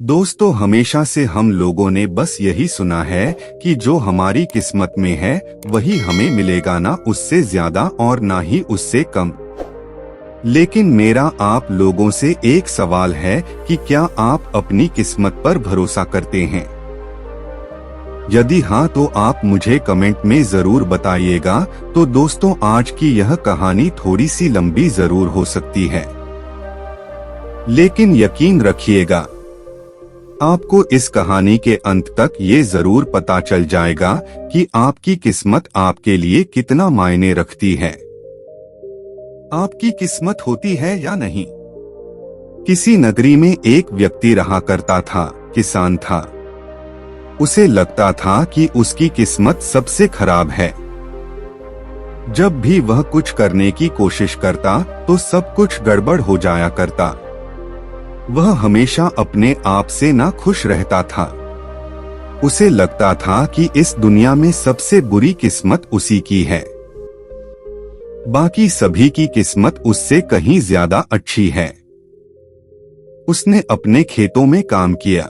दोस्तों, हमेशा से हम लोगों ने बस यही सुना है कि जो हमारी किस्मत में है वही हमें मिलेगा, ना उससे ज्यादा और ना ही उससे कम। लेकिन मेरा आप लोगों से एक सवाल है कि क्या आप अपनी किस्मत पर भरोसा करते हैं? यदि हाँ तो आप मुझे कमेंट में जरूर बताइएगा। तो दोस्तों, आज की यह कहानी थोड़ी सी लंबी जरूर हो सकती है, लेकिन यकीन रखिएगा आपको इस कहानी के अंत तक ये जरूर पता चल जाएगा कि आपकी किस्मत आपके लिए कितना मायने रखती है। आपकी किस्मत होती है या नहीं। किसी नगरी में एक व्यक्ति रहा करता था, किसान था। उसे लगता था कि उसकी किस्मत सबसे खराब है। जब भी वह कुछ करने की कोशिश करता तो सब कुछ गड़बड़ हो जाया करता। वह हमेशा अपने आप से ना खुश रहता था। उसे लगता था कि इस दुनिया में सबसे बुरी किस्मत उसी की है। बाकी सभी की किस्मत उससे कहीं ज्यादा अच्छी है। उसने अपने खेतों में काम किया,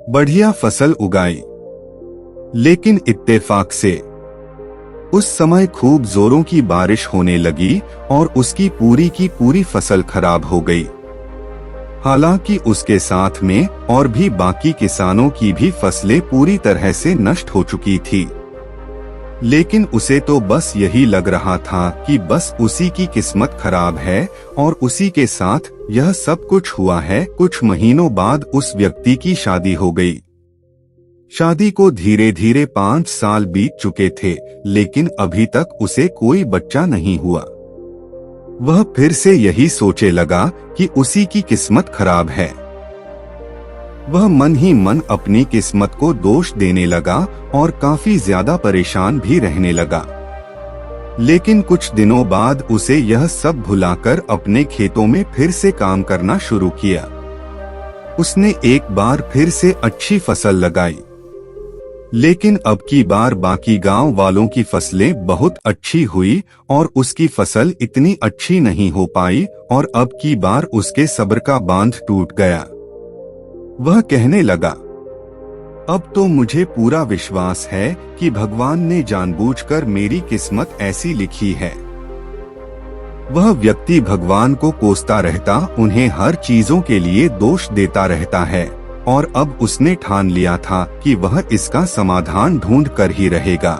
बढ़िया फसल उगाई, लेकिन इत्तेफाक से उस समय खूब जोरों की बारिश होने लगी और उसकी पूरी की पूरी फसल खराब हो गई। हालांकि उसके साथ में और भी बाकी किसानों की भी फसलें पूरी तरह से नष्ट हो चुकी थी, लेकिन उसे तो बस यही लग रहा था कि बस उसी की किस्मत खराब है और उसी के साथ यह सब कुछ हुआ है। कुछ महीनों बाद उस व्यक्ति की शादी हो गई। शादी को धीरे धीरे 5 साल बीत चुके थे, लेकिन अभी तक उसे कोई बच्चा नहीं हुआ। वह फिर से यही सोचे लगा कि उसी की किस्मत खराब है। वह मन ही मन अपनी किस्मत को दोष देने लगा और काफी ज्यादा परेशान भी रहने लगा। लेकिन कुछ दिनों बाद उसे यह सब भुलाकर अपने खेतों में फिर से काम करना शुरू किया। उसने एक बार फिर से अच्छी फसल लगाई, लेकिन अब की बार बाकी गांव वालों की फसलें बहुत अच्छी हुई और उसकी फसल इतनी अच्छी नहीं हो पाई और अब की बार उसके सब्र का बांध टूट गया। वह कहने लगा, अब तो मुझे पूरा विश्वास है कि भगवान ने जानबूझकर मेरी किस्मत ऐसी लिखी है। वह व्यक्ति भगवान को कोसता रहता, उन्हें हर चीजों के लिए दोष देता रहता है और अब उसने ठान लिया था कि वह इसका समाधान ढूंढ कर ही रहेगा।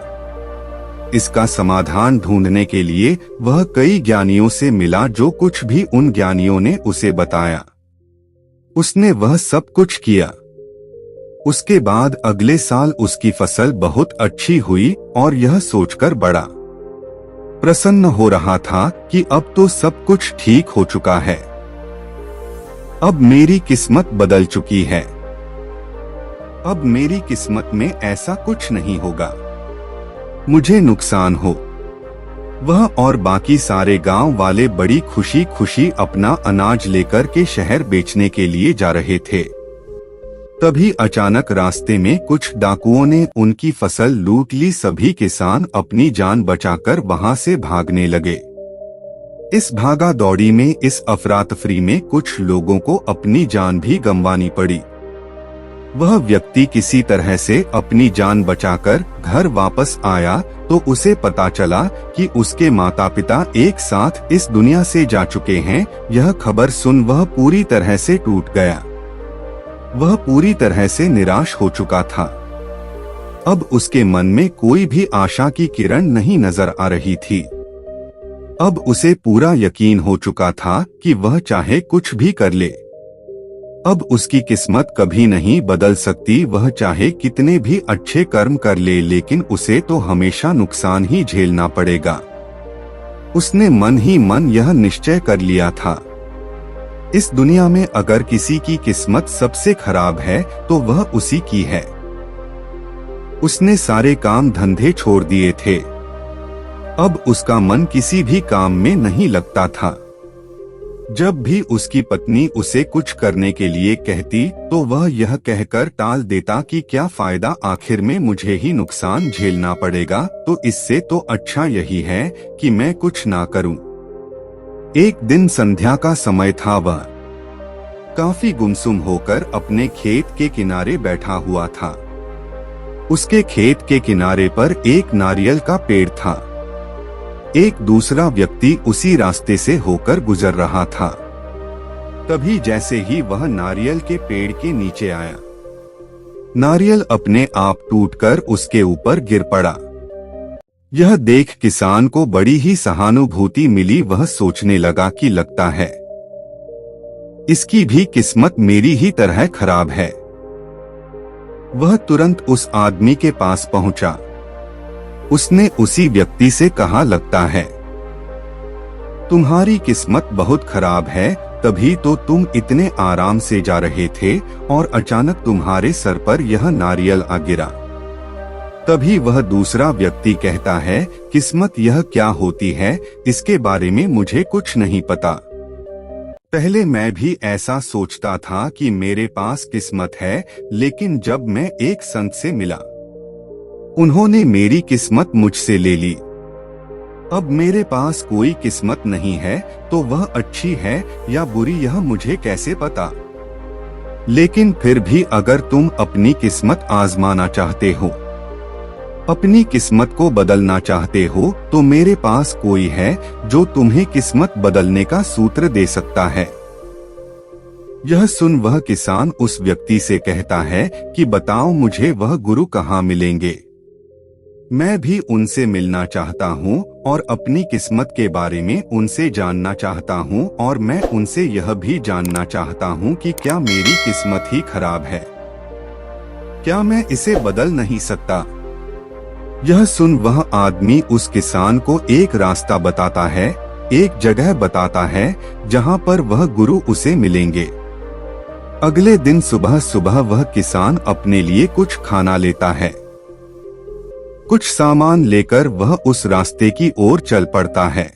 इसका समाधान ढूंढने के लिए वह कई ज्ञानियों से मिला। जो कुछ भी उन ज्ञानियों ने उसे बताया, उसने वह सब कुछ किया। उसके बाद अगले साल उसकी फसल बहुत अच्छी हुई और यह सोचकर बड़ा प्रसन्न हो रहा था कि अब तो सब कुछ ठीक हो चुका है। अब मेरी किस्मत बदल चुकी है। अब मेरी किस्मत में ऐसा कुछ नहीं होगा, मुझे नुकसान हो। वह और बाकी सारे गांव वाले बड़ी खुशी खुशी अपना अनाज लेकर के शहर बेचने के लिए जा रहे थे। तभी अचानक रास्ते में कुछ डाकुओं ने उनकी फसल लूट ली। सभी किसान अपनी जान बचाकर वहां से भागने लगे। इस भागा दौड़ी में, इस अफरा तफरी में कुछ लोगों को अपनी जान भी गंवानी पड़ी। वह व्यक्ति किसी तरह से अपनी जान बचाकर घर वापस आया तो उसे पता चला कि उसके माता पिता एक साथ इस दुनिया से जा चुके हैं। यह खबर सुन वह पूरी तरह से टूट गया। वह पूरी तरह से निराश हो चुका था। अब उसके मन में कोई भी आशा की किरण नहीं नजर आ रही थी। अब उसे पूरा यकीन हो चुका था कि वह चाहे कुछ भी कर ले, अब उसकी किस्मत कभी नहीं बदल सकती। वह चाहे कितने भी अच्छे कर्म कर ले, लेकिन उसे तो हमेशा नुकसान ही झेलना पड़ेगा। उसने मन ही मन यह निश्चय कर लिया था। इस दुनिया में अगर किसी की किस्मत सबसे खराब है तो वह उसी की है। उसने सारे काम धंधे छोड़ दिए थे। अब उसका मन किसी भी काम में नहीं लगता था। जब भी उसकी पत्नी उसे कुछ करने के लिए कहती तो वह यह कहकर टाल देता कि क्या फायदा, आखिर में मुझे ही नुकसान झेलना पड़ेगा, तो इससे तो अच्छा यही है कि मैं कुछ ना करूं। एक दिन संध्या का समय था। वह काफी गुमसुम होकर अपने खेत के किनारे बैठा हुआ था। उसके खेत के किनारे पर एक नारियल का पेड़ था। एक दूसरा व्यक्ति उसी रास्ते से होकर गुजर रहा था। तभी जैसे ही वह नारियल के पेड़ के नीचे आया, नारियल अपने आप टूटकर उसके ऊपर गिर पड़ा। यह देख किसान को बड़ी ही सहानुभूति मिली। वह सोचने लगा कि लगता है इसकी भी किस्मत मेरी ही तरह खराब है। वह तुरंत उस आदमी के पास पहुंचा। उसने उसी व्यक्ति से कहा, लगता है तुम्हारी किस्मत बहुत खराब है, तभी तो तुम इतने आराम से जा रहे थे और अचानक तुम्हारे सर पर यह नारियल आ गिरा। तभी वह दूसरा व्यक्ति कहता है, किस्मत यह क्या होती है, इसके बारे में मुझे कुछ नहीं पता। पहले मैं भी ऐसा सोचता था कि मेरे पास किस्मत है, लेकिन जब मैं एक संत से मिला, उन्होंने मेरी किस्मत मुझसे ले ली। अब मेरे पास कोई किस्मत नहीं है, तो वह अच्छी है या बुरी यह मुझे कैसे पता। लेकिन फिर भी अगर तुम अपनी किस्मत आजमाना चाहते हो, अपनी किस्मत को बदलना चाहते हो, तो मेरे पास कोई है जो तुम्हें किस्मत बदलने का सूत्र दे सकता है। यह सुन वह किसान उस व्यक्ति से कहता है कि बताओ मुझे वह गुरु कहाँ मिलेंगे। मैं भी उनसे मिलना चाहता हूँ और अपनी किस्मत के बारे में उनसे जानना चाहता हूँ, और मैं उनसे यह भी जानना चाहता हूँ कि क्या मेरी किस्मत ही खराब है, क्या मैं इसे बदल नहीं सकता। यह सुन वह आदमी उस किसान को एक रास्ता बताता है, एक जगह बताता है जहाँ पर वह गुरु उसे मिलेंगे। अगले दिन सुबह सुबह वह किसान अपने लिए कुछ खाना लेता है। कुछ सामान लेकर वह उस रास्ते की ओर चल पड़ता है।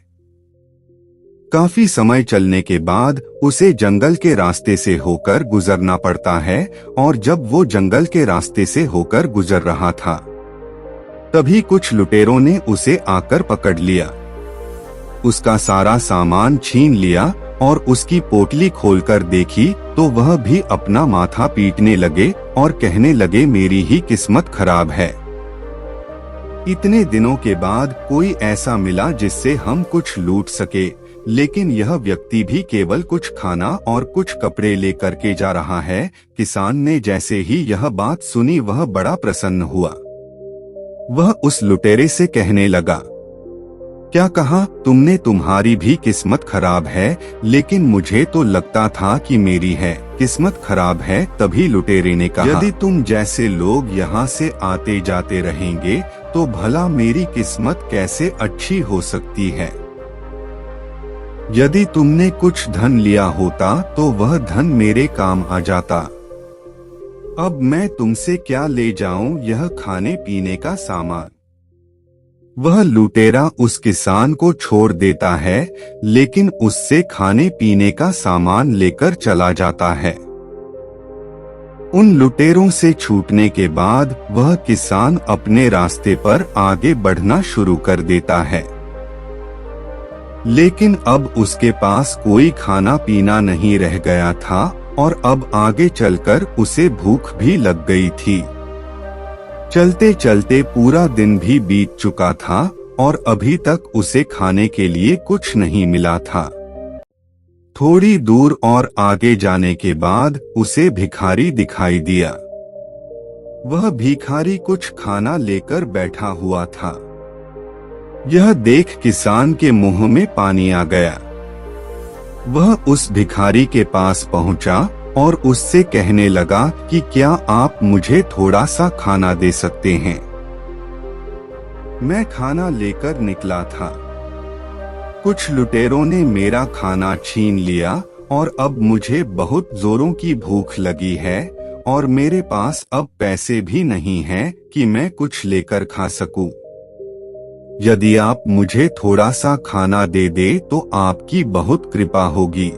काफी समय चलने के बाद उसे जंगल के रास्ते से होकर गुजरना पड़ता है, और जब वो जंगल के रास्ते से होकर गुजर रहा था, तभी कुछ लुटेरों ने उसे आकर पकड़ लिया। उसका सारा सामान छीन लिया और उसकी पोटली खोलकर देखी तो वह भी अपना माथा पीटने लगे और कहने लगे, मेरी ही किस्मत खराब है। इतने दिनों के बाद कोई ऐसा मिला जिससे हम कुछ लूट सके, लेकिन यह व्यक्ति भी केवल कुछ खाना और कुछ कपड़े लेकर के जा रहा है। किसान ने जैसे ही यह बात सुनी वह बड़ा प्रसन्न हुआ। वह उस लुटेरे से कहने लगा, क्या कहा तुमने, तुम्हारी भी किस्मत खराब है, लेकिन मुझे तो लगता था कि मेरी है किस्मत खराब है। तभी लुटेरे ने कहा, यदि तुम जैसे लोग यहाँ से आते जाते रहेंगे तो भला मेरी किस्मत कैसे अच्छी हो सकती है। यदि तुमने कुछ धन लिया होता तो वह धन मेरे काम आ जाता। अब मैं तुमसे क्या ले जाऊं, यह खाने पीने का सामान। वह लुटेरा उस किसान को छोड़ देता है, लेकिन उससे खाने पीने का सामान लेकर चला जाता है। उन लुटेरों से छूटने के बाद वह किसान अपने रास्ते पर आगे बढ़ना शुरू कर देता है, लेकिन अब उसके पास कोई खाना पीना नहीं रह गया था और अब आगे चलकर उसे भूख भी लग गई थी। चलते चलते पूरा दिन भी बीत चुका था और अभी तक उसे खाने के लिए कुछ नहीं मिला था। थोड़ी दूर और आगे जाने के बाद उसे भिखारी दिखाई दिया। वह भिखारी कुछ खाना लेकर बैठा हुआ था। यह देख किसान के मुंह में पानी आ गया। वह उस भिखारी के पास पहुंचा और उससे कहने लगा कि क्या आप मुझे थोड़ा सा खाना दे सकते हैं। मैं खाना लेकर निकला था। कुछ लुटेरों ने मेरा खाना छीन लिया और अब मुझे बहुत जोरों की भूख लगी है और मेरे पास अब पैसे भी नहीं हैं कि मैं कुछ लेकर खा सकूं। यदि आप मुझे थोड़ा सा खाना दे दे तो आपकी बहुत कृपा होगी।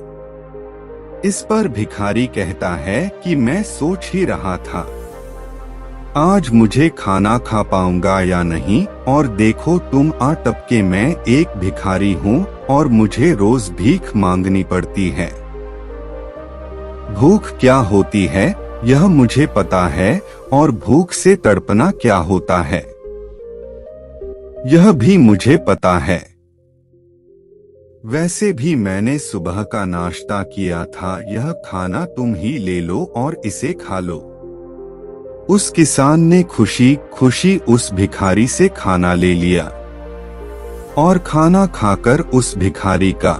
इस पर भिखारी कहता है कि मैं सोच ही रहा था आज मुझे खाना खा पाऊंगा या नहीं, और देखो तुम आ टपके मैं एक भिखारी हूँ और मुझे रोज भीख मांगनी पड़ती है। भूख क्या होती है यह मुझे पता है, और भूख से तड़पना क्या होता है यह भी मुझे पता है। वैसे भी मैंने सुबह का नाश्ता किया था, यह खाना तुम ही ले लो और इसे खा लो। उस किसान ने खुशी खुशी उस भिखारी से खाना ले लिया और खाना खाकर उस भिखारी का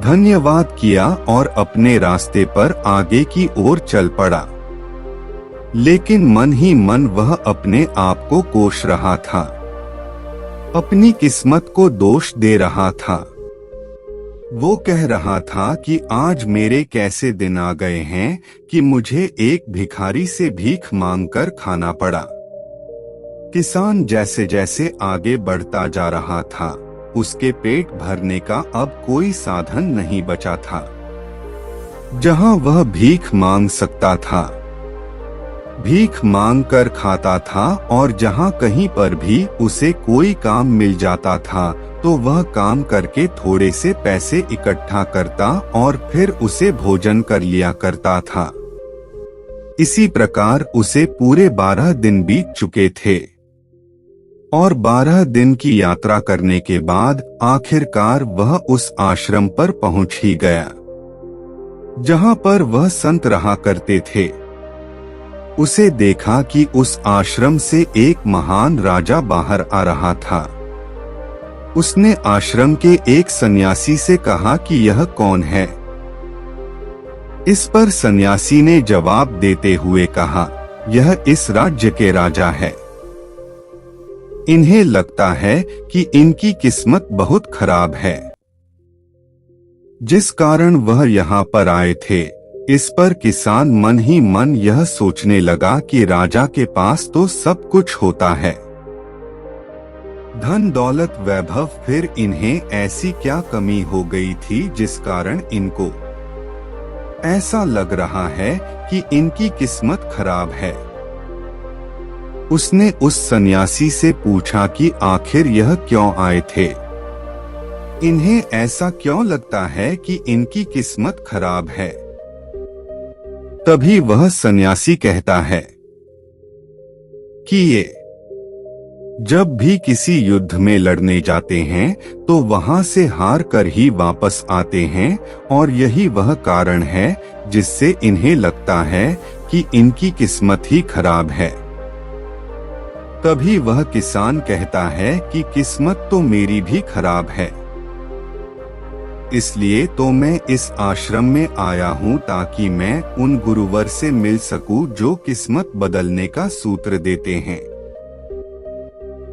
धन्यवाद किया और अपने रास्ते पर आगे की ओर चल पड़ा। लेकिन मन ही मन वह अपने आप को कोस रहा था, अपनी किस्मत को दोष दे रहा था। वो कह रहा था कि आज मेरे कैसे दिन आ गए हैं कि मुझे एक भिखारी से भीख मांगकर खाना पड़ा। किसान जैसे जैसे आगे बढ़ता जा रहा था, उसके पेट भरने का अब कोई साधन नहीं बचा था। जहां वह भीख मांग सकता था, भीख मांग कर खाता था, और जहां कहीं पर भी उसे कोई काम मिल जाता था तो वह काम करके थोड़े से पैसे इकट्ठा करता और फिर उसे भोजन कर लिया करता था। इसी प्रकार उसे पूरे 12 दिन बीत चुके थे और 12 दिन की यात्रा करने के बाद आखिरकार वह उस आश्रम पर पहुंच ही गया जहां पर वह संत रहा करते थे। उसे देखा कि उस आश्रम से एक महान राजा बाहर आ रहा था। उसने आश्रम के एक सन्यासी से कहा कि यह कौन है। इस पर सन्यासी ने जवाब देते हुए कहा, यह इस राज्य के राजा है। इन्हें लगता है कि इनकी किस्मत बहुत खराब है, जिस कारण वह यहाँ पर आए थे। इस पर किसान मन ही मन यह सोचने लगा कि राजा के पास तो सब कुछ होता है, धन दौलत वैभव, फिर इन्हें ऐसी क्या कमी हो गई थी जिस कारण इनको ऐसा लग रहा है कि इनकी किस्मत खराब है। उसने उस सन्यासी से पूछा कि आखिर यह क्यों आए थे, इन्हें ऐसा क्यों लगता है कि इनकी किस्मत खराब है। तभी वह सन्यासी कहता है कि ये जब भी किसी युद्ध में लड़ने जाते हैं तो वहां से हार कर ही वापस आते हैं, और यही वह कारण है जिससे इन्हें लगता है कि इनकी किस्मत ही खराब है। तभी वह किसान कहता है कि किस्मत तो मेरी भी खराब है, इसलिए तो मैं इस आश्रम में आया हूँ ताकि मैं उन गुरुवर से मिल सकूं जो किस्मत बदलने का सूत्र देते हैं।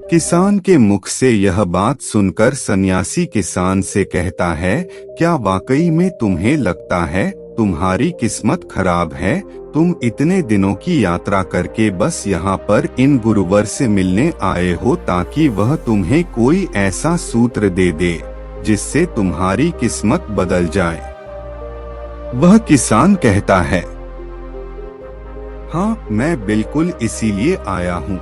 किसान के मुख से यह बात सुनकर सन्यासी किसान से कहता है, क्या वाकई में तुम्हें लगता है तुम्हारी किस्मत खराब है? तुम इतने दिनों की यात्रा करके बस यहाँ पर इन गुरुवर से मिलने आए हो ताकि वह तुम्हें कोई ऐसा सूत्र दे दे जिससे तुम्हारी किस्मत बदल जाए। वह किसान कहता है, हाँ, मैं बिल्कुल इसीलिए आया हूँ।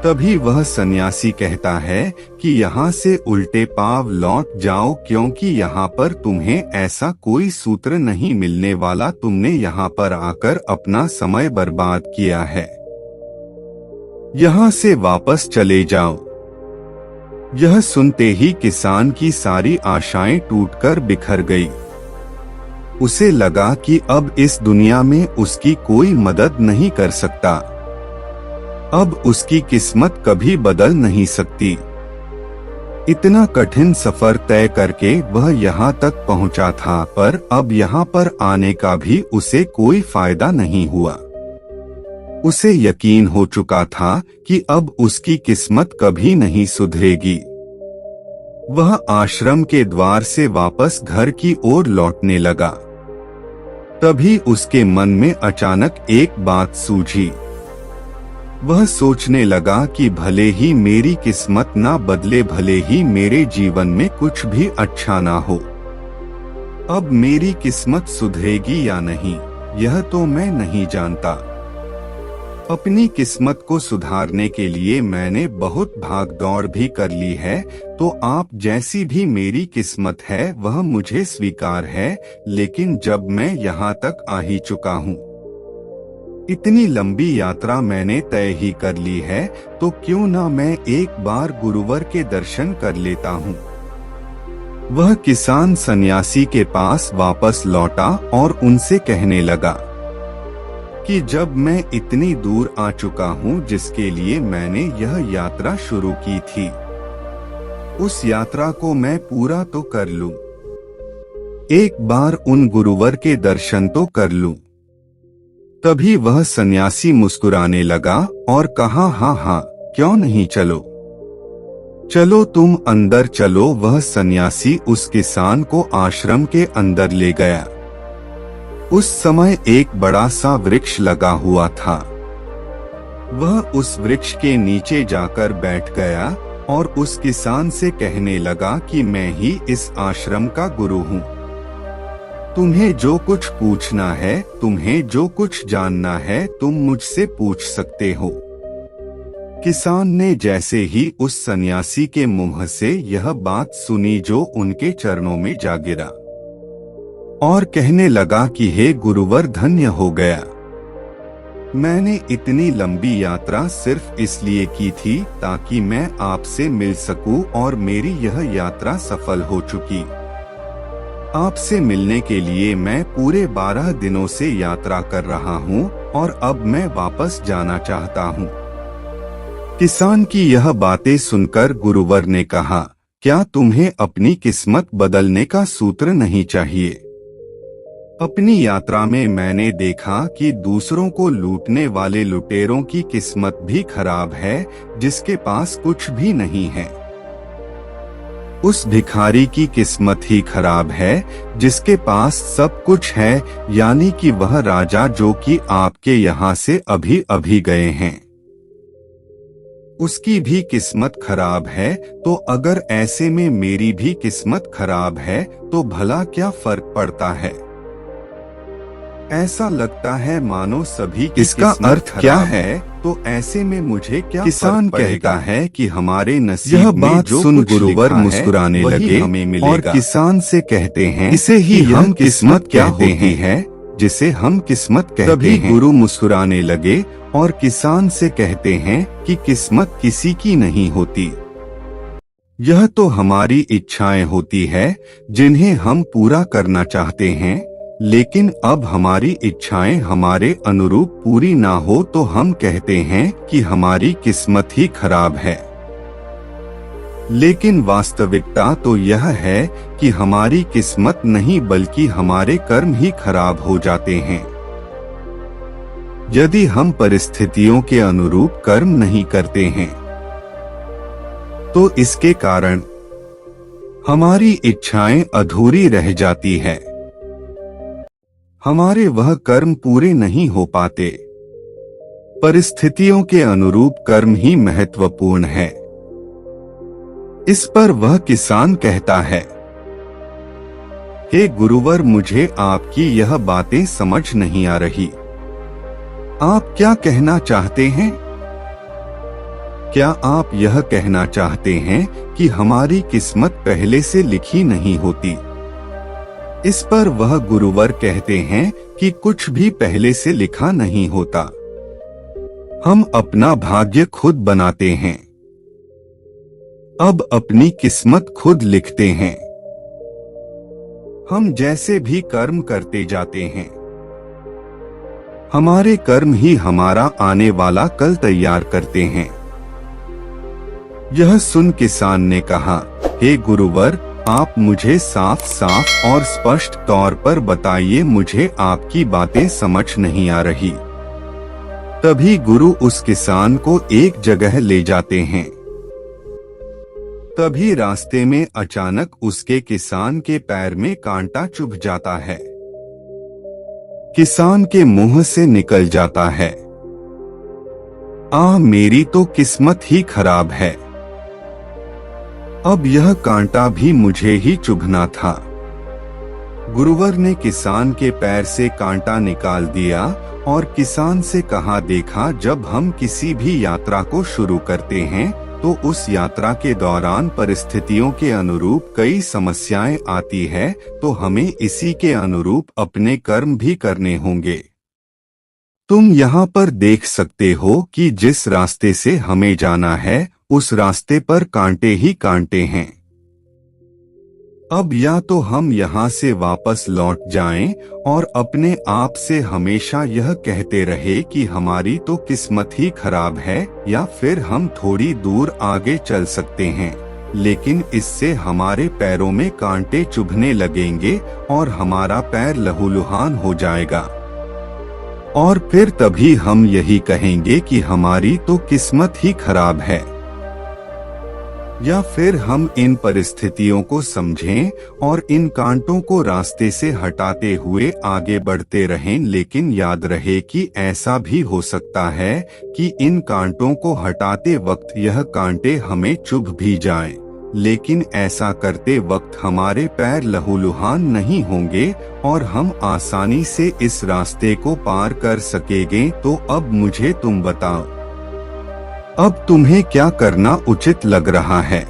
तभी वह सन्यासी कहता है कि यहाँ से उल्टे पांव लौट जाओ, क्योंकि यहाँ पर तुम्हें ऐसा कोई सूत्र नहीं मिलने वाला। तुमने यहाँ पर आकर अपना समय बर्बाद किया है, यहाँ से वापस चले जाओ। यह सुनते ही किसान की सारी आशाएं टूटकर बिखर गई। उसे लगा कि अब इस दुनिया में उसकी कोई मदद नहीं कर सकता, अब उसकी किस्मत कभी बदल नहीं सकती। इतना कठिन सफर तय करके वह यहाँ तक पहुँचा था, पर अब यहाँ पर आने का भी उसे कोई फायदा नहीं हुआ। उसे यकीन हो चुका था कि अब उसकी किस्मत कभी नहीं सुधरेगी। वह आश्रम के द्वार से वापस घर की ओर लौटने लगा। तभी उसके मन में अचानक एक बात सूझी। वह सोचने लगा कि भले ही मेरी किस्मत ना बदले, भले ही मेरे जीवन में कुछ भी अच्छा ना हो, अब मेरी किस्मत सुधरेगी या नहीं, यह तो मैं नहीं जानता। अपनी किस्मत को सुधारने के लिए मैंने बहुत भाग दौड़ भी कर ली है, तो आप जैसी भी मेरी किस्मत है वह मुझे स्वीकार है, लेकिन जब मैं यहाँ तक आ ही चुका हूँ, इतनी लंबी यात्रा मैंने तय ही कर ली है, तो क्यों ना मैं एक बार गुरुवर के दर्शन कर लेता हूँ। वह किसान सन्यासी के पास वापस लौटा और उनसे कहने लगा कि जब मैं इतनी दूर आ चुका हूँ जिसके लिए मैंने यह यात्रा शुरू की थी, उस यात्रा को मैं पूरा तो कर लूं, एक बार उन गुरुवर के दर्शन तो कर लूं। तभी वह सन्यासी मुस्कुराने लगा और कहा, हाँ हाँ क्यों नहीं, चलो चलो तुम अंदर चलो। वह सन्यासी उस किसान को आश्रम के अंदर ले गया। उस समय एक बड़ा सा वृक्ष लगा हुआ था। वह उस वृक्ष के नीचे जाकर बैठ गया और उस किसान से कहने लगा कि मैं ही इस आश्रम का गुरु हूँ। तुम्हें जो कुछ पूछना है, तुम्हें जो कुछ जानना है, तुम मुझसे पूछ सकते हो। किसान ने जैसे ही उस सन्यासी के मुंह से यह बात सुनी, जो उनके चरणों में जा गिरा और कहने लगा कि हे गुरुवर, धन्य हो गया। मैंने इतनी लंबी यात्रा सिर्फ इसलिए की थी ताकि मैं आपसे मिल सकूं और मेरी यह यात्रा सफल हो चुकी। आपसे मिलने के लिए मैं पूरे 12 दिनों से यात्रा कर रहा हूं और अब मैं वापस जाना चाहता हूं। किसान की यह बातें सुनकर गुरुवर ने कहा, क्या तुम्हें अपनी किस्मत बदलने का सूत्र नहीं चाहिए? अपनी यात्रा में मैंने देखा कि दूसरों को लूटने वाले लुटेरों की किस्मत भी खराब है, जिसके पास कुछ भी नहीं है। उस भिखारी की किस्मत ही खराब है जिसके पास सब कुछ है, यानी कि वह राजा जो कि आपके यहाँ से अभी अभी गए हैं, उसकी भी किस्मत खराब है। तो अगर ऐसे में मेरी भी किस्मत खराब है तो भला क्या फर्क पड़ता है? ऐसा लगता है मानो सभी की इसका किस्मत अर्थ क्या खराब है? तो ऐसे में मुझे क्या किसान फर्क पड़ेगा? कहता है कि हमारे नसीब यह में बात जो सुन कुछ गुरुवर लिखा है, मुस्कुराने वही लगे हमें मिलेगा। और किसान से कहते हैं, इसे ही कि हम यह किस्मत क्या कहते होती हैं, जिसे हम किस्मत कहते तभी हैं। गुरु मुस्कुराने लगे और किसान से कहते हैं कि किस्मत किसी की नहीं होती, यह तो हमारी इच्छाएं होती है जिन्हें हम पूरा करना चाहते हैं। लेकिन अब हमारी इच्छाएं हमारे अनुरूप पूरी ना हो तो हम कहते हैं कि हमारी किस्मत ही खराब है। लेकिन वास्तविकता तो यह है कि हमारी किस्मत नहीं बल्कि हमारे कर्म ही खराब हो जाते हैं। यदि हम परिस्थितियों के अनुरूप कर्म नहीं करते हैं तो इसके कारण हमारी इच्छाएं अधूरी रह जाती है, हमारे वह कर्म पूरे नहीं हो पाते। परिस्थितियों के अनुरूप कर्म ही महत्वपूर्ण है। इस पर वह किसान कहता है, हे गुरुवर, मुझे आपकी यह बातें समझ नहीं आ रही। आप क्या कहना चाहते हैं? क्या आप यह कहना चाहते हैं कि हमारी किस्मत पहले से लिखी नहीं होती? इस पर वह गुरुवर कहते हैं कि कुछ भी पहले से लिखा नहीं होता, हम अपना भाग्य खुद बनाते हैं। अब अपनी किस्मत खुद लिखते हैं। हम जैसे भी कर्म करते जाते हैं, हमारे कर्म ही हमारा आने वाला कल तैयार करते हैं। यह सुन किसान ने कहा, हे गुरुवर, आप मुझे साफ साफ और स्पष्ट तौर पर बताइए, मुझे आपकी बातें समझ नहीं आ रही। तभी गुरु उस किसान को एक जगह ले जाते हैं। तभी रास्ते में अचानक उसके किसान के पैर में कांटा चुभ जाता है। किसान के मुंह से निकल जाता है, मेरी तो किस्मत ही खराब है। अब यह कांटा भी मुझे ही चुभना था। गुरुवर ने किसान के पैर से कांटा निकाल दिया और किसान से कहा, देखा, जब हम किसी भी यात्रा को शुरू करते हैं तो उस यात्रा के दौरान परिस्थितियों के अनुरूप कई समस्याएं आती है, तो हमें इसी के अनुरूप अपने कर्म भी करने होंगे। तुम यहाँ पर देख सकते हो कि जिस रास्ते से हमें जाना है उस रास्ते पर कांटे ही कांटे हैं। अब या तो हम यहाँ से वापस लौट जाएं और अपने आप से हमेशा यह कहते रहे कि हमारी तो किस्मत ही खराब है, या फिर हम थोड़ी दूर आगे चल सकते हैं, लेकिन इससे हमारे पैरों में कांटे चुभने लगेंगे और हमारा पैर लहूलुहान हो जाएगा, और फिर तभी हम यही कहेंगे कि हमारी तो किस्मत ही खराब है। या फिर हम इन परिस्थितियों को समझें और इन कांटों को रास्ते से हटाते हुए आगे बढ़ते रहें, लेकिन याद रहे कि ऐसा भी हो सकता है कि इन कांटों को हटाते वक्त यह कांटे हमें चुभ भी जाएं, लेकिन ऐसा करते वक्त हमारे पैर लहूलुहान नहीं होंगे और हम आसानी से इस रास्ते को पार कर सकेंगे। तो अब मुझे तुम बताओ, अब तुम्हें क्या करना उचित लग रहा है?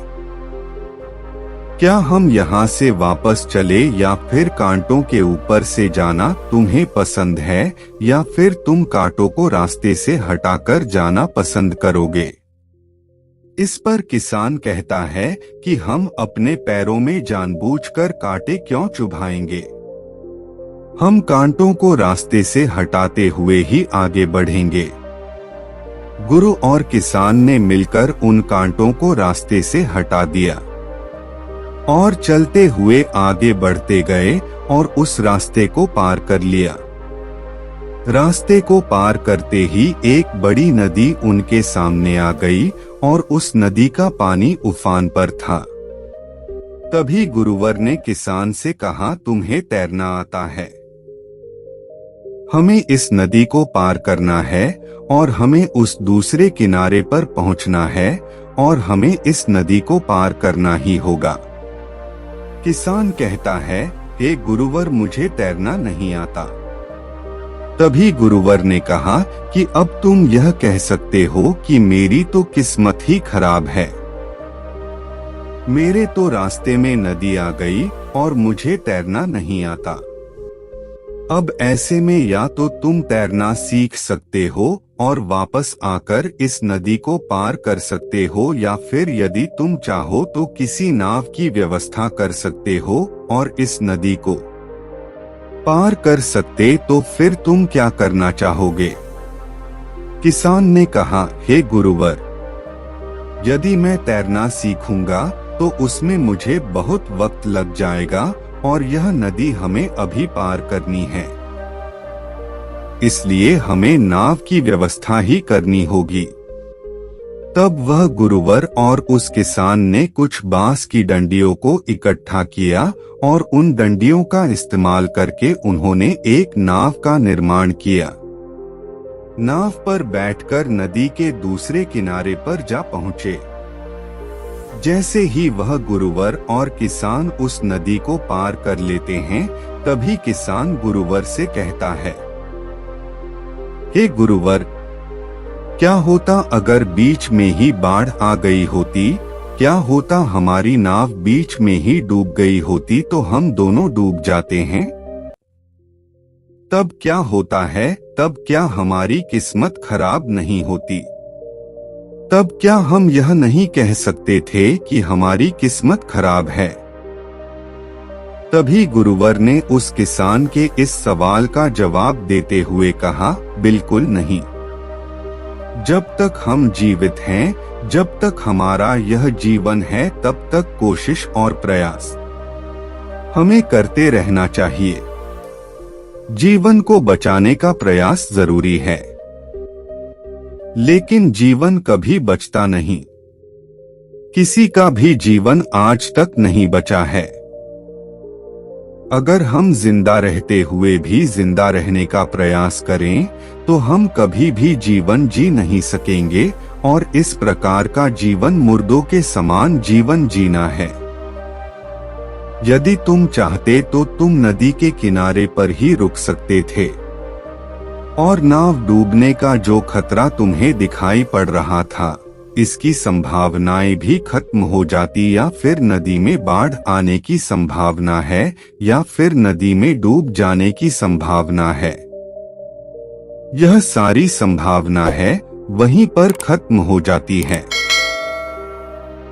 क्या हम यहाँ से वापस चले या फिर कांटों के ऊपर से जाना तुम्हें पसंद है, या फिर तुम कांटों को रास्ते से हटाकर जाना पसंद करोगे? इस पर किसान कहता है कि हम अपने पैरों में जानबूझकर कांटे क्यों चुभाएंगे? हम कांटों को रास्ते से हटाते हुए ही आगे बढ़ेंगे। गुरु और किसान ने मिलकर उन कांटों को रास्ते से हटा दिया और चलते हुए आगे बढ़ते गए और उस रास्ते को पार कर लिया। रास्ते को पार करते ही एक बड़ी नदी उनके सामने आ गई और उस नदी का पानी उफान पर था। तभी गुरुवर ने किसान से कहा, तुम्हें तैरना आता है? हमें इस नदी को पार करना है और हमें उस दूसरे किनारे पर पहुंचना है और हमें इस नदी को पार करना ही होगा। किसान कहता है, हे गुरुवर, मुझे तैरना नहीं आता। तभी गुरुवर ने कहा कि अब तुम यह कह सकते हो कि मेरी तो किस्मत ही खराब है। मेरे तो रास्ते में नदी आ गई और मुझे तैरना नहीं आता। अब ऐसे में या तो तुम तैरना सीख सकते हो और वापस आकर इस नदी को पार कर सकते हो, या फिर यदि तुम चाहो तो किसी नाव की व्यवस्था कर सकते हो और इस नदी को पार कर सकते। तो फिर तुम क्या करना चाहोगे? किसान ने कहा, हे गुरुवर, यदि मैं तैरना सीखूंगा तो उसमें मुझे बहुत वक्त लग जाएगा और यह नदी हमें अभी पार करनी है, इसलिए हमें नाव की व्यवस्था ही करनी होगी। तब वह गुरुवर और उस किसान ने कुछ बांस की डंडियों को इकट्ठा किया और उन डंडियों का इस्तेमाल करके उन्होंने एक नाव का निर्माण किया। नाव पर बैठकर नदी के दूसरे किनारे पर जा पहुंचे। जैसे ही वह गुरुवर और किसान उस नदी को पार कर लेते हैं, तभी किसान गुरुवर से कहता है, हे गुरुवर, क्या होता अगर बीच में ही बाढ़ आ गई होती? क्या होता हमारी नाव बीच में ही डूब गई होती तो हम दोनों डूब जाते हैं? तब क्या होता है? तब क्या हमारी किस्मत खराब नहीं होती? तब क्या हम यह नहीं कह सकते थे कि हमारी किस्मत खराब है? तभी गुरुवर ने उस किसान के इस सवाल का जवाब देते हुए कहा, बिल्कुल नहीं। जब तक हम जीवित हैं, जब तक हमारा यह जीवन है, तब तक कोशिश और प्रयास हमें करते रहना चाहिए। जीवन को बचाने का प्रयास जरूरी है, लेकिन जीवन कभी बचता नहीं। किसी का भी जीवन आज तक नहीं बचा है। अगर हम जिंदा रहते हुए भी जिंदा रहने का प्रयास करें तो हम कभी भी जीवन जी नहीं सकेंगे, और इस प्रकार का जीवन मुर्दों के समान जीवन जीना है। यदि तुम चाहते तो तुम नदी के किनारे पर ही रुक सकते थे और नाव डूबने का जो खतरा तुम्हें दिखाई पड़ रहा था, इसकी संभावनाएं भी खत्म हो जाती, या फिर नदी में बाढ़ आने की संभावना है, या फिर नदी में डूब जाने की संभावना है। यह सारी संभावना है वहीं पर खत्म हो जाती है।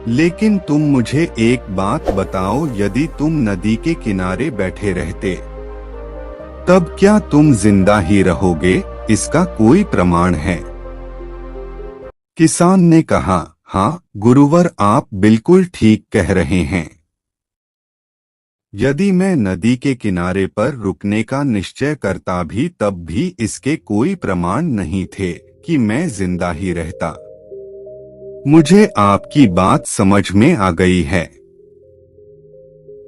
लेकिन तुम मुझे एक बात बताओ, यदि तुम नदी के किनारे बैठे रहते, तब क्या तुम जिंदा ही रहोगे? इसका कोई प्रमाण है? किसान ने कहा, हाँ गुरुवर, आप बिल्कुल ठीक कह रहे हैं। यदि मैं नदी के किनारे पर रुकने का निश्चय करता भी, तब भी इसके कोई प्रमाण नहीं थे कि मैं जिंदा ही रहता। मुझे आपकी बात समझ में आ गई है।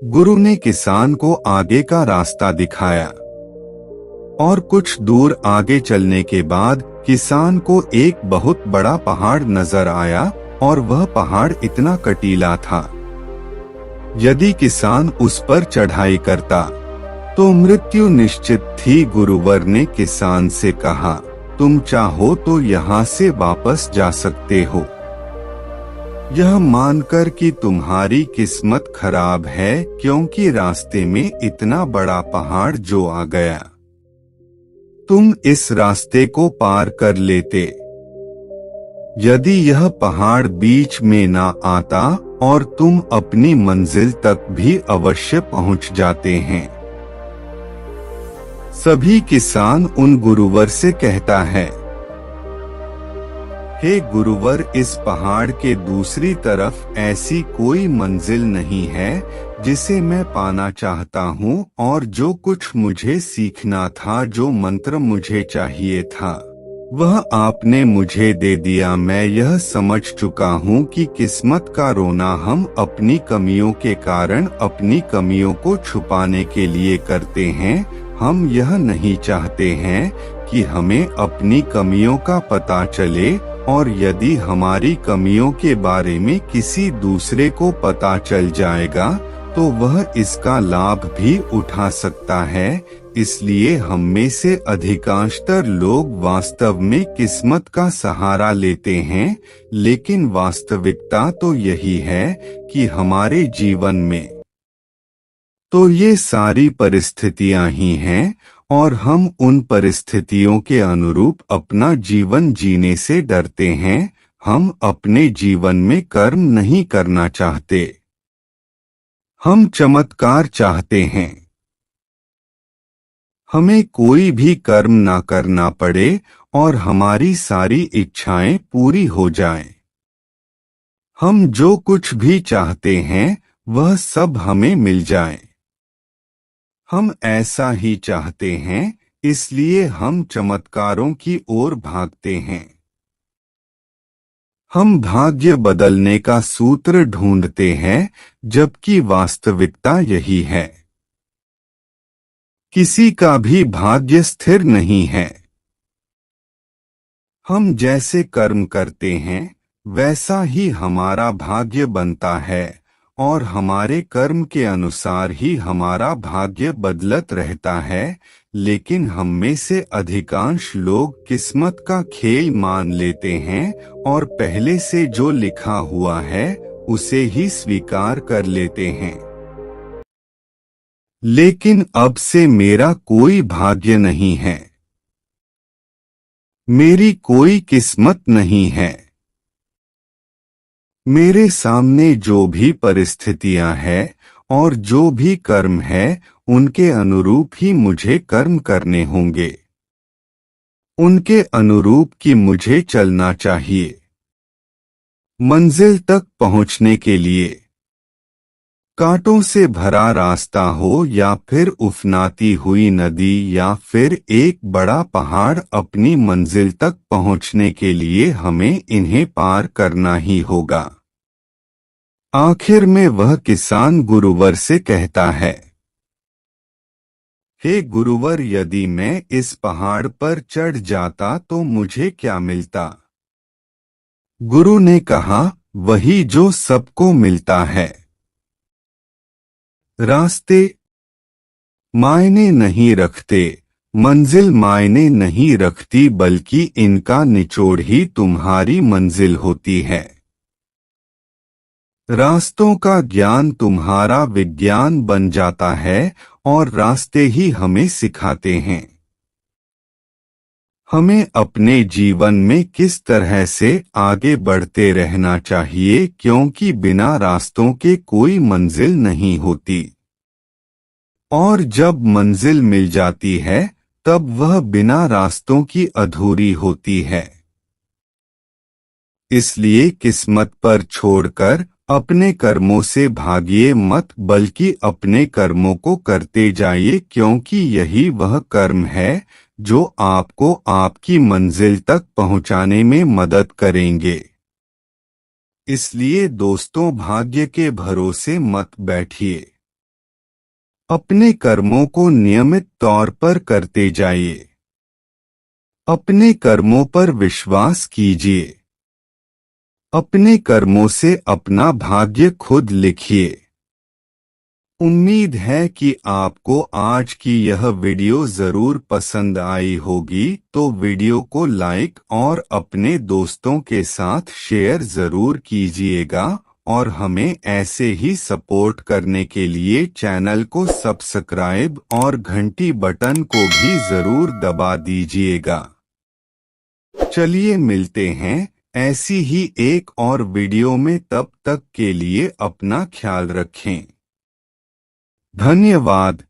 गुरु ने किसान को आगे का रास्ता दिखाया और कुछ दूर आगे चलने के बाद किसान को एक बहुत बड़ा पहाड़ नजर आया, और वह पहाड़ इतना कटीला था, यदि किसान उस पर चढ़ाई करता तो मृत्यु निश्चित थी। गुरुवर ने किसान से कहा, तुम चाहो तो यहाँ से वापस जा सकते हो, यह मानकर कि तुम्हारी किस्मत खराब है, क्योंकि रास्ते में इतना बड़ा पहाड़ जो आ गया, तुम इस रास्ते को पार कर लेते। यदि यह पहाड़ बीच में ना आता और तुम अपनी मंजिल तक भी अवश्य पहुंच जाते हैं। सभी किसान उन गुरुवर से कहता है, हे गुरुवर, इस पहाड़ के दूसरी तरफ ऐसी कोई मंजिल नहीं है जिसे मैं पाना चाहता हूँ, और जो कुछ मुझे सीखना था, जो मंत्र मुझे चाहिए था, वह आपने मुझे दे दिया। मैं यह समझ चुका हूँ कि किस्मत का रोना हम अपनी कमियों के कारण अपनी कमियों को छुपाने के लिए करते हैं। हम यह नहीं चाहते हैं कि हमें अपनी कमियों का पता चले, और यदि हमारी कमियों के बारे में किसी दूसरे को पता चल जाएगा तो वह इसका लाभ भी उठा सकता है। इसलिए हम में से अधिकांशतर लोग वास्तव में किस्मत का सहारा लेते हैं, लेकिन वास्तविकता तो यही है कि हमारे जीवन में तो ये सारी परिस्थितियां ही हैं, और हम उन परिस्थितियों के अनुरूप अपना जीवन जीने से डरते हैं। हम अपने जीवन में कर्म नहीं करना चाहते, हम चमत्कार चाहते हैं। हमें कोई भी कर्म ना करना पड़े और हमारी सारी इच्छाएं पूरी हो जाएं। हम जो कुछ भी चाहते हैं वह सब हमें मिल जाए। हम ऐसा ही चाहते हैं, इसलिए हम चमत्कारों की ओर भागते हैं। हम भाग्य बदलने का सूत्र ढूंढते हैं, जबकि वास्तविकता यही है। किसी का भी भाग्य स्थिर नहीं है। हम जैसे कर्म करते हैं वैसा ही हमारा भाग्य बनता है, और हमारे कर्म के अनुसार ही हमारा भाग्य बदलत रहता है। लेकिन हम में से अधिकांश लोग किस्मत का खेल मान लेते हैं और पहले से जो लिखा हुआ है उसे ही स्वीकार कर लेते हैं। लेकिन अब से मेरा कोई भाग्य नहीं है, मेरी कोई किस्मत नहीं है। मेरे सामने जो भी परिस्थितियां हैं और जो भी कर्म है, उनके अनुरूप ही मुझे कर्म करने होंगे। उनके अनुरूप की मुझे चलना चाहिए। मंजिल तक पहुंचने के लिए कांटों से भरा रास्ता हो या फिर उफनाती हुई नदी या फिर एक बड़ा पहाड़, अपनी मंजिल तक पहुंचने के लिए हमें इन्हें पार करना ही होगा। आखिर में वह किसान गुरुवर से कहता है, हे गुरुवर, यदि मैं इस पहाड़ पर चढ़ जाता तो मुझे क्या मिलता? गुरु ने कहा, वही जो सबको मिलता है। रास्ते मायने नहीं रखते, मंजिल मायने नहीं रखती, बल्कि इनका निचोड़ ही तुम्हारी मंजिल होती है। रास्तों का ज्ञान तुम्हारा विज्ञान बन जाता है और रास्ते ही हमें सिखाते हैं हमें अपने जीवन में किस तरह से आगे बढ़ते रहना चाहिए, क्योंकि बिना रास्तों के कोई मंजिल नहीं होती। और जब मंजिल मिल जाती है तब वह बिना रास्तों की अधूरी होती है। इसलिए किस्मत पर छोड़कर अपने कर्मों से भागिए मत, बल्कि अपने कर्मों को करते जाइए, क्योंकि यही वह कर्म है जो आपको आपकी मंजिल तक पहुंचाने में मदद करेंगे। इसलिए दोस्तों, भाग्य के भरोसे मत बैठिए। अपने कर्मों को नियमित तौर पर करते जाइए। अपने कर्मों पर विश्वास कीजिए। अपने कर्मों से अपना भाग्य खुद लिखिए। उम्मीद है कि आपको आज की यह वीडियो जरूर पसंद आई होगी, तो वीडियो को लाइक और अपने दोस्तों के साथ शेयर जरूर कीजिएगा और हमें ऐसे ही सपोर्ट करने के लिए चैनल को सब्सक्राइब और घंटी बटन को भी जरूर दबा दीजिएगा। चलिए मिलते हैं ऐसी ही एक और वीडियो में, तब तक के लिए अपना ख्याल रखें। धन्यवाद।